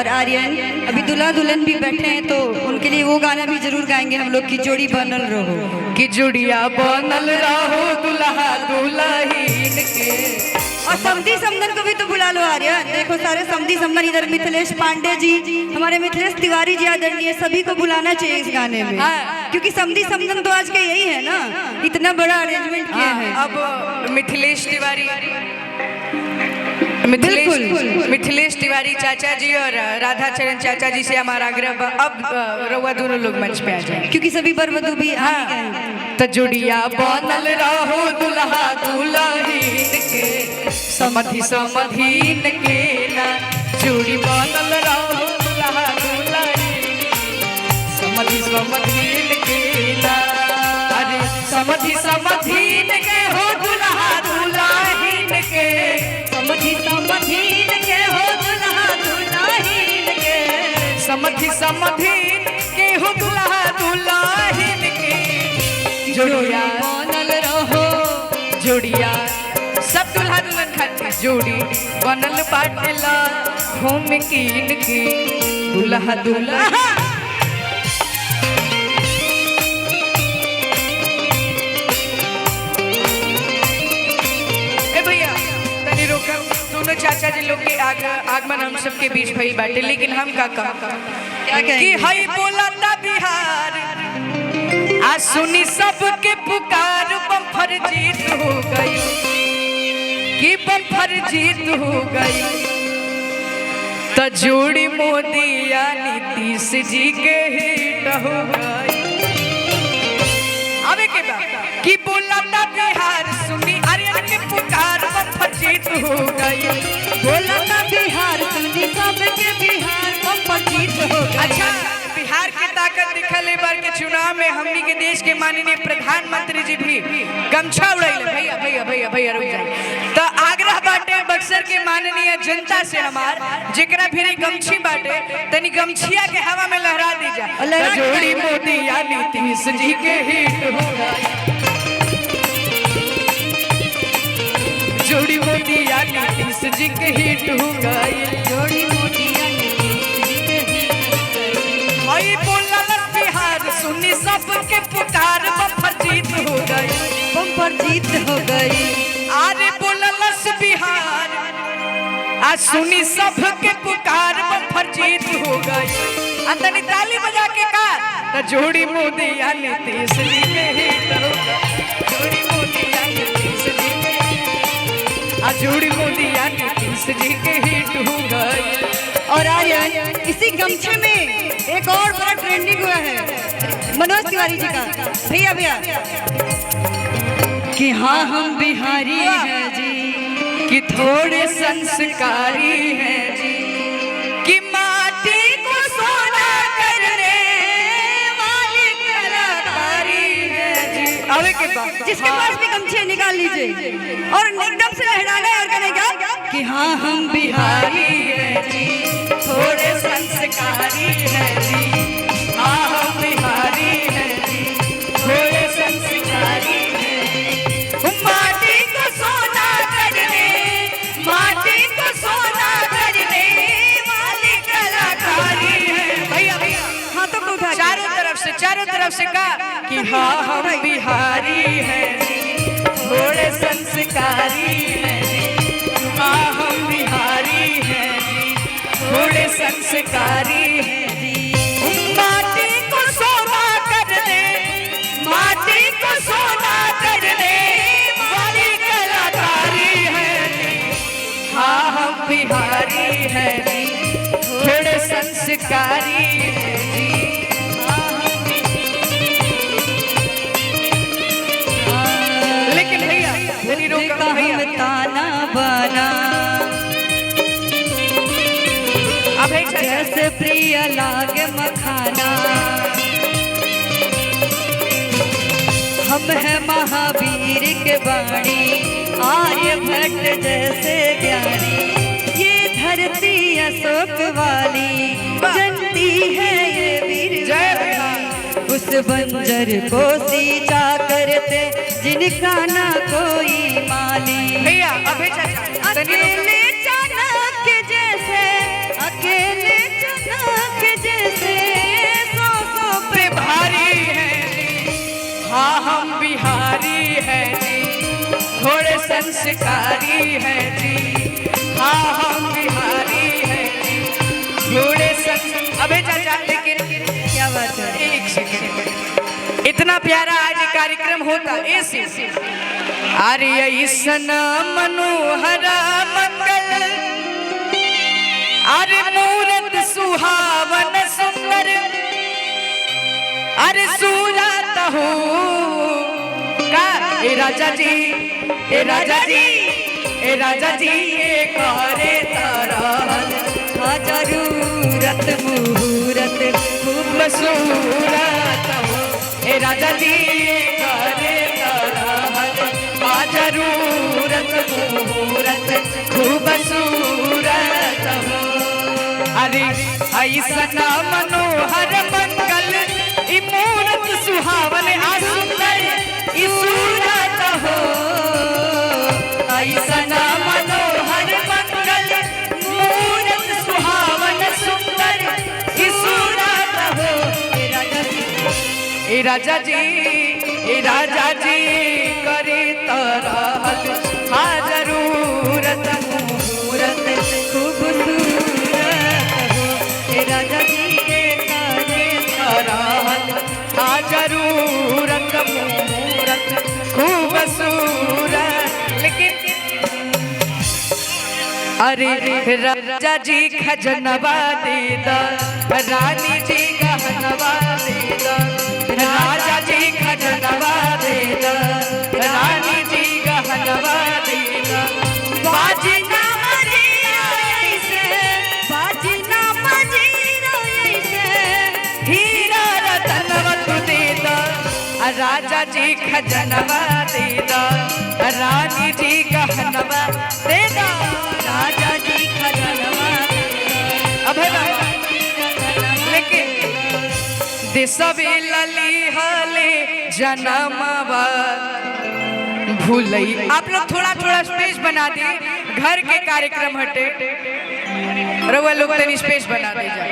और आर्यन अभी दुल्हा दुल्हन भी बैठे हैं तो उनके लिए वो गाना भी जरूर गाएंगे हम लोग कि जोड़ी बनल रहो, कि जुड़िया बनल रहो दुल्हा दुल्हीन के। और समधी समदन को भी तो बुला लो आर्यन। देखो सारे समधी समदन इधर मिथिलेश पांडे जी, हमारे मिथिलेश तिवारी जी आदरणीय, सभी को बुलाना चाहिए इस गाने में, क्योंकि समधी समदन तो आज के यही है ना, इतना बड़ा अरेंजमेंट किया है। अब मिथिलेश तिवारी चाचा जी और राधा चरण चाचा जी से हमारा आग्रह अब रउआ दोनों लोग मंच पे आ जाए, क्योंकि सभी बर वधू भी आ गए। तो जुड़िया बनल रहो दुल्हा दुल्हीन के, समधी समधीन के ना। जुड़ी बनल रहो दुल्हा दुल्हीन, समधी समधीन के ना। अरे समधी समधीन के हो दुल्हा दुल्हीन के, समधी समधीन के हो दुल्हा दुल्हीन के, समधी समधीन के हो दुल्हा दुल्हीन के। जोड़िया बनल रहो, जोड़िया सब दुल्हा दुल्हन खातिर जोड़ी बनल बाटेला घूम कीन के दुल्हा दुल्हा। ए भैया तनी रोकम, दोनों चाचा जी लोग के आगमन हम सबके बीच भई बाटे, लेकिन हम का क्या कहेंगे? कि हई बोला ता बिहार आ सुनी सबके पुकार, बम्फर जीत हो गई, कि बम्फर जीत हो गई। तो जोड़ी मोदी या नीतीश जी के हिट हो गई। अबे के बाद कि बोला ना बिहार सुनी आर्यन के पुकार, बम्फर जीत हो गई। बोला ना बिहार सुनी सबके बिहार, बम्फर जीत हो गई। अच्छा, बिहार की ताकत दिखल एक बार के चुनाव में हमनी के देश के माननीय प्रधानमंत्री जी भी गमछा उड़ाइले। भैया भैया भैया भैया रुक जाइए। तो आग्रह बाटे बक्सर के माननीय जनता से हमार, जेकरा फिर गमछी बाटे तनी गमछिया के हवा में लहरा दीजा। जोड़ी मोदी या नीतीश जी के हिट हो गई, जोड़ी मोदी या नीतीश जी के हिट हो गई, जोड़ी मोदी या नीतीश जी के हिट हो गई। हई बोलल बिहार सुनी सबके पुकार, बम्फर जीत हो गई, बम्फर जीत हो गई। अरे बोललस बिहार आ सुनी सबके पुकार, बम्फर जीत हो गई। तनी ताली बजा के का तो जोड़ी मोदी या नीतीश जी के हिट हो गई, जोड़ी मोदी या नीतीश जी के, आ जोड़ी मोदी या नीतीश जी के हिट हो गई। और आर्यन इसी गमछे में एक और बड़ा ट्रेंडिंग हुआ है मनोज तिवारी जी का। भैया भैया कि हाँ हम बिहारी हैं जी, कि थोड़े संस्कारी हैं जी, कि माटी को सोना करने वाली कलाकारी है जी। आवे के बाद जिसके पास भी गमछे निकाल लीजिए और एकदम से लहराना है और करेगा कि हाँ हम बिहारी हैं जी, थोड़े संस्कारी है जी, हाँ हम बिहारी है जी, थोड़े संस्कारी है। माटी को सोना करने, माटी को सोना करने वाली कलाकारी है। भैया भैया हाथों को उठा चारों तरफ से कहा कि हाँ हम बिहारी हैं जी, थोड़े संस्कारी हैं जी, हाँ हम बिहारी हैं जी, थोड़े संस्कारी हैं जी। माटी को सोना करने, माटी को सोना करने वाली कलाकारी है जी, हाँ हम बिहारी हैं जी, थोड़े संस्कारी हैं जी। लेकिन भैया धनी रोका भैया ताना बना जैसे प्रिय लागे मखाना, हम है महावीर के बाणी, आर्यभट्ट जैसे ज्ञानी। ये धरती अशोक वाली जनती है ये वीर वाली, उस बंजर को सींचा करते जिनका ना कोई माली। भैया अकेले चाणक्य जैसे, अकेले संस्कारी है जी, हाँ हम बिहारी हैं जी, थोड़े अबे चाचा लेकिन क्या बात है। एक सेकंड, इतना प्यारा आज कार्यक्रम होता ऐसे अरे ऐसन मनोहर मंगल, अरे मूरत सुहावन सुंदर, अरे सूरत हो का ए राजा जी, ए राजा जी, ए राजा जी ये करे तरह जरूरत मुहूर्त खूब सूरत हो, ए राजा जी ये करे तरह जरूरत मुहूर्त खूब सूरत हो। अरे ऐसा मनोहर मंगल ई मूरत सुहावन सुंदर ई सूरत हो, ऐसा मनोहर मंगल मूरत सुहावन सुंदर ई सूरत हो। ए राजा जी, ए राजा जी करे तरह जरूरत मुहूर्त खूब सूरत हो, हे राजा जी के करे तरह जरूरत मुहूर्त खूब सूरत। लेकिन अरे राजा जी खजनवा दे दा, रानी जी गहनवा दे दा, राजा जी खजनवा दे दा, रानी जी गहनवा दे दा, बाजी ना मजीरो ऐसे, बाजी ना मजीरो ऐसे, हीरा रतनवा तू दे दा, राजा जी खजनवा दे दा, रानी जी गहनवा दे दा, राजा जी खजनवा अबे लेकिन देशवे लली हले जनमवा भूलई। आप लोग थोड़ा थोड़ा स्पेस बना दिए, घर के कार्यक्रम हटे, रउआ लोग तनी स्पेस बना दीजिए।